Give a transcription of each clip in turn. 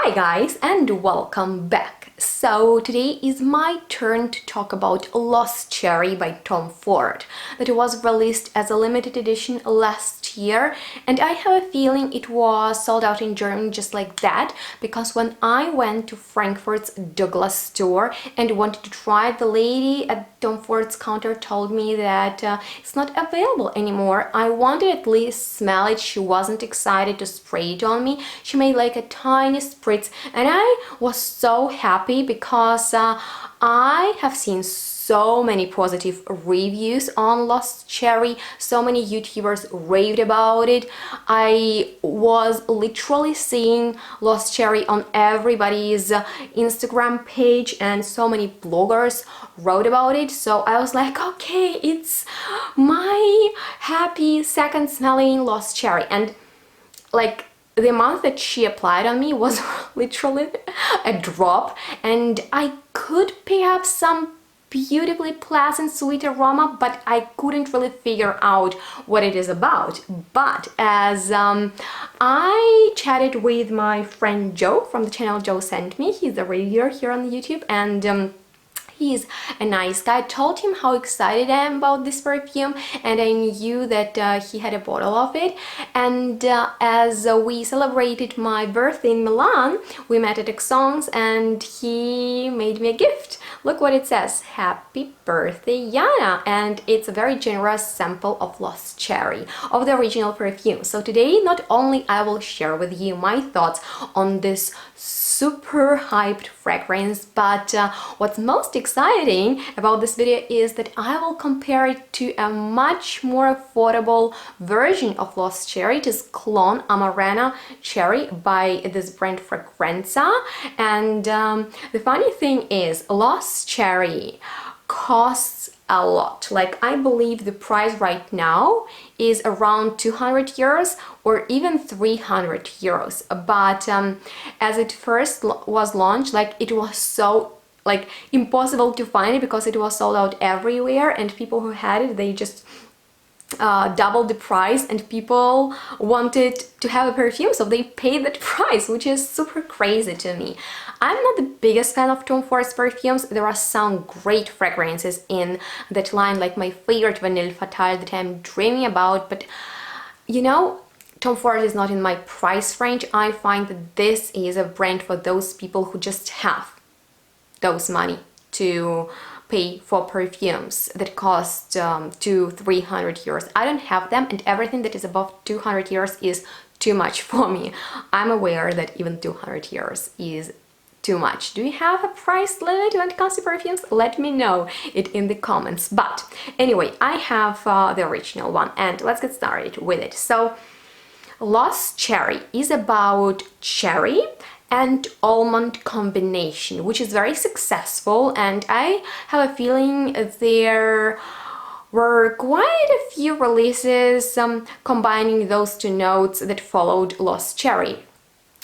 Hi guys and welcome back. So today is my turn to talk about Lost Cherry by Tom Ford that was released as a limited edition last year, and I have a feeling it was sold out in Germany just like that, because when I went to Frankfurt's Douglas store and wanted to try it, the lady at Tom Ford's counter told me that it's not available anymore. I wanted at least smell it. She wasn't excited to spray it on me. She made like a tiny spritz, and I was so happy because I have seen so many positive reviews on Lost Cherry. So many YouTubers raved about it. I was literally seeing Lost Cherry on everybody's Instagram page, and so many bloggers wrote about it. So I was like, okay, it's my happy second smelling Lost Cherry. And like, the amount that she applied on me was literally a drop, and I could pick up some beautifully pleasant sweet aroma, but I couldn't really figure out what it is about. But as I chatted with my friend Joe from the channel Joe Sent Me, he's a reviewer here on YouTube, and he's a nice guy. I told him how excited I am about this perfume, and I knew that he had a bottle of it. And as we celebrated my birthday in Milan, we met at Exons and he made me a gift. Look what it says: Happy birthday, Yana! And it's a very generous sample of Lost Cherry, of the original perfume. So today, not only I will share with you my thoughts on this super hyped fragrance, but what's most exciting about this video is that I will compare it to a much more affordable version of Lost Cherry. It is clone Amarena Cherry by this brand Fragrenza. And the funny thing is, Lost Cherry costs a lot. Like, I believe the price right now is around 200 euros or even 300 euros. But as it first was launched, like, it was so impossible to find it because it was sold out everywhere, and people who had it, they just doubled the price, and people wanted to have a perfume, so they paid that price, which is super crazy to me. I'm not the biggest fan of Tom Ford's perfumes. There are some great fragrances in that line, like my favorite Vanille Fatale that I'm dreaming about, but you know, Tom Ford is not in my price range. I find that this is a brand for those people who just have those money to pay for perfumes that cost 200–300 euros. I don't have them, and everything that is above 200 euros is too much for me. I'm aware that even 200 euros is too much. Do you have a price limit when it comes to perfumes? Let me know it in the comments. But anyway, I have the original one, and let's get started with it. So Lost Cherry is about cherry and almond combination, which is very successful, and I have a feeling there were quite a few releases combining those two notes that followed Lost Cherry,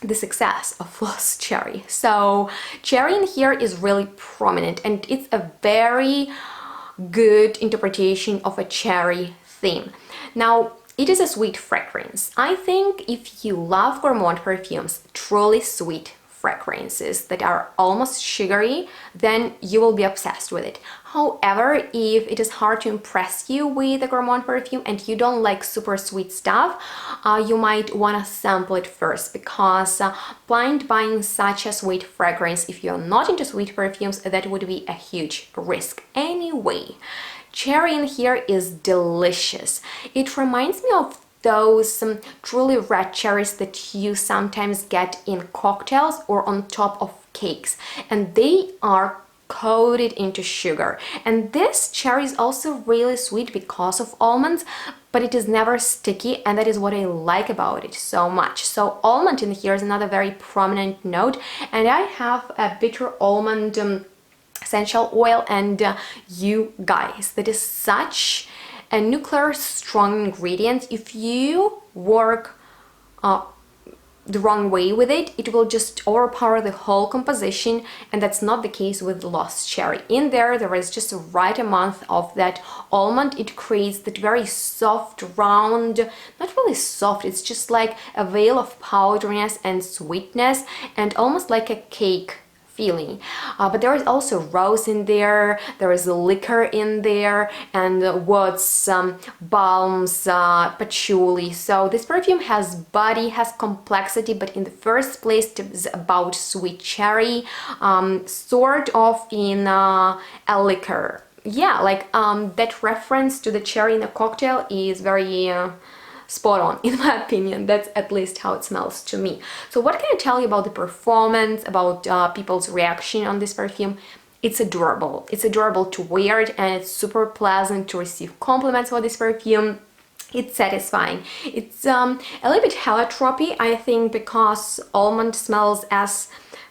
the success of Lost Cherry. So cherry in here is really prominent, and it's a very good interpretation of a cherry theme. Now, it is a sweet fragrance. I think if you love gourmand perfumes, truly sweet fragrances that are almost sugary, then you will be obsessed with it. However, if it is hard to impress you with a gourmand perfume and you don't like super sweet stuff, you might want to sample it first, because blind buying such a sweet fragrance, if you're not into sweet perfumes, that would be a huge risk. Anyway, cherry in here is delicious. It reminds me of those truly red cherries that you sometimes get in cocktails or on top of cakes, and they are coated into sugar. And this cherry is also really sweet because of almonds, but it is never sticky, and that is what I like about it so much. So almond in here is another very prominent note, and I have a bitter almond essential oil, and you guys, that is such a nuclear strong ingredient. If you work the wrong way with it, it will just overpower the whole composition, and that's not the case with Lost Cherry. In there is just a right amount of that almond. It creates that very soft, round, not really soft, it's just like a veil of powderiness and sweetness, and almost like a cake feeling. But there is also rose in there, there is a liquor in there, and woods, balms, patchouli. So this perfume has body, has complexity, but in the first place it is about sweet cherry, sort of in a liquor. Yeah, like that reference to the cherry in a cocktail is very spot on, in my opinion. That's at least how it smells to me. So what can I tell you about the performance, about people's reaction on this perfume? It's adorable. It's adorable to wear it, and it's super pleasant to receive compliments for this perfume. It's satisfying. It's a little bit heliotrope, I think, because almond smells as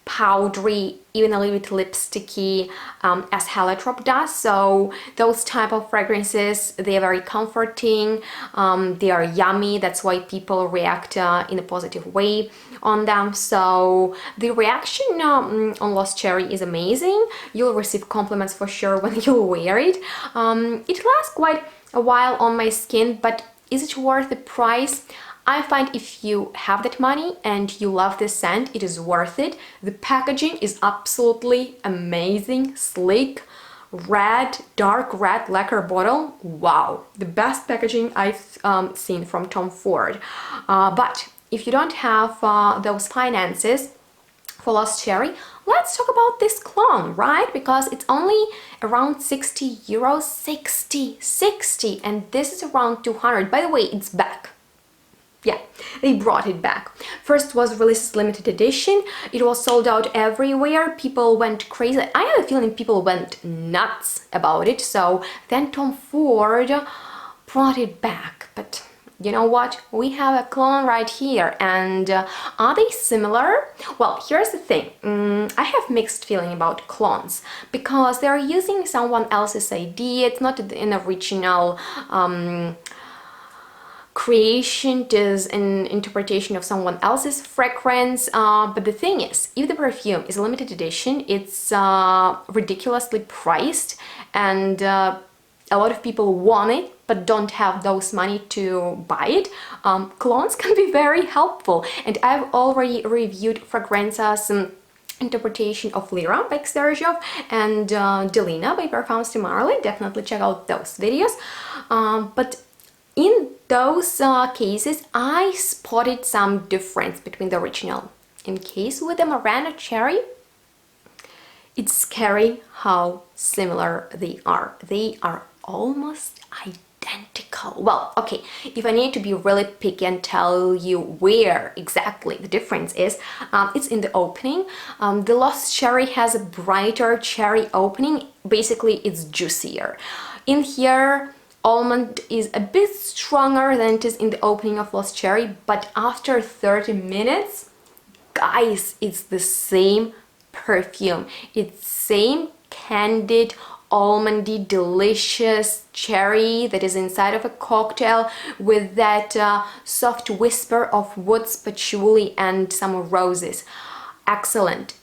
powdery, even a little bit lipsticky, as heliotrope does. So those type of fragrances, they are very comforting, they are yummy, that's why people react in a positive way on them. So the reaction on Lost Cherry is amazing. You'll receive compliments for sure when you wear it. It lasts quite a while on my skin, but is it worth the price? I find if you have that money and you love this scent, it is worth it. The packaging is absolutely amazing, sleek, red, dark red lacquer bottle. Wow, the best packaging I've seen from Tom Ford. But if you don't have those finances for Lost Cherry, let's talk about this clone, right? Because it's only around 60 euros, 60, and this is around 200. By the way, it's back. Yeah, they brought it back. First was released as limited edition. It was sold out everywhere. People went crazy. I have a feeling people went nuts about it. So then Tom Ford brought it back. But you know what? We have a clone right here. And are they similar? Well, here's the thing. I have mixed feeling about clones because they're using someone else's idea. It's not an original creation, it is an interpretation of someone else's fragrance, but the thing is, if the perfume is a limited edition, it's ridiculously priced, and a lot of people want it but don't have those money to buy it. Clones can be very helpful, and I've already reviewed Fragrenza's interpretation of Lyra by Xerjov and DELINA by PARFUMS de Marly. Definitely check out those videos. But in those cases, I spotted some difference between the original. In case with the Amarena Cherry, it's scary how similar they are. They are almost identical. Well, okay, if I need to be really picky and tell you where exactly the difference is, it's in the opening. The Lost Cherry has a brighter cherry opening. Basically, it's juicier. In here, almond is a bit stronger than it is in the opening of Lost Cherry, but after 30 minutes, guys, it's the same perfume. It's same candid, almondy, delicious cherry that is inside of a cocktail with that soft whisper of woods, patchouli, and some roses. Excellent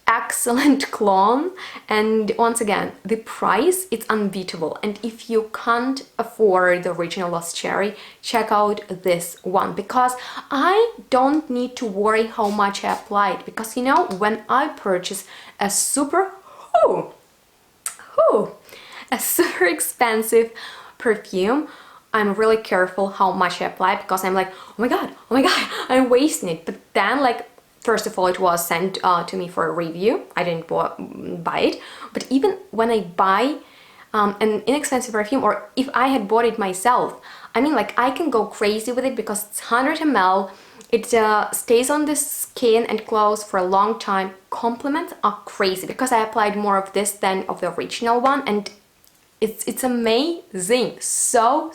clone, and once again, the price, it's unbeatable. And if you can't afford the original Lost Cherry, check out this one, because I don't need to worry how much I applied, because you know, when I purchase a super expensive perfume, I'm really careful how much I apply, because I'm like, oh my god, I'm wasting it. But then, like, first of all, it was sent to me for a review. I didn't buy it. But even when I buy an inexpensive perfume, or if I had bought it myself, I mean, like, I can go crazy with it because it's 100 ml. It stays on the skin and clothes for a long time. Compliments are crazy because I applied more of this than of the original one, and it's amazing. So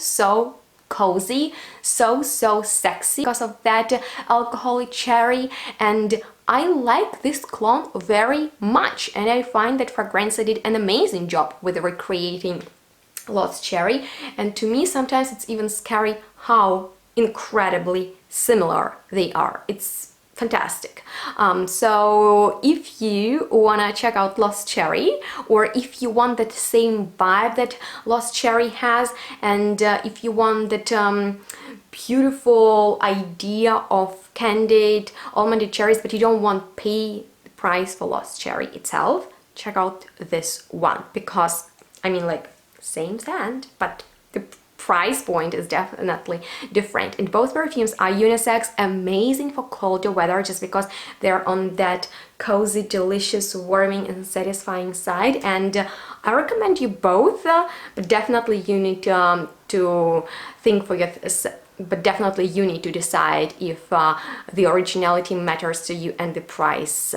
cozy, so sexy because of that alcoholic cherry, and I like this clone very much, and I find that Fragrenza did an amazing job with recreating Lost Cherry, and to me sometimes it's even scary how incredibly similar they are. It's fantastic. So if you wanna check out Lost Cherry, or if you want that same vibe that Lost Cherry has, and if you want that beautiful idea of candied almond cherries, but you don't want pay the price for Lost Cherry itself, check out this one, because I mean, like, same scent, but the price point is definitely different. And both perfumes are unisex, amazing for colder weather, just because they're on that cozy, delicious, warming and satisfying side. And I recommend you both, but definitely you need to think for yourself. But definitely you need to decide if the originality matters to you and the price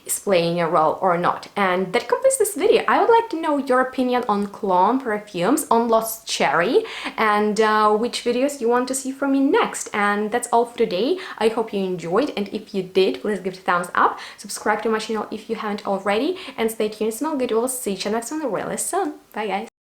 is playing a role or not. And that completes this video. I would like to know your opinion on cologne perfumes, on Lost Cherry, and which videos you want to see from me next. And that's all for today. I hope you enjoyed, and if you did, please give it a thumbs up, subscribe to my channel if you haven't already, and stay tuned. Smell good. We'll see you next one really soon. Bye guys.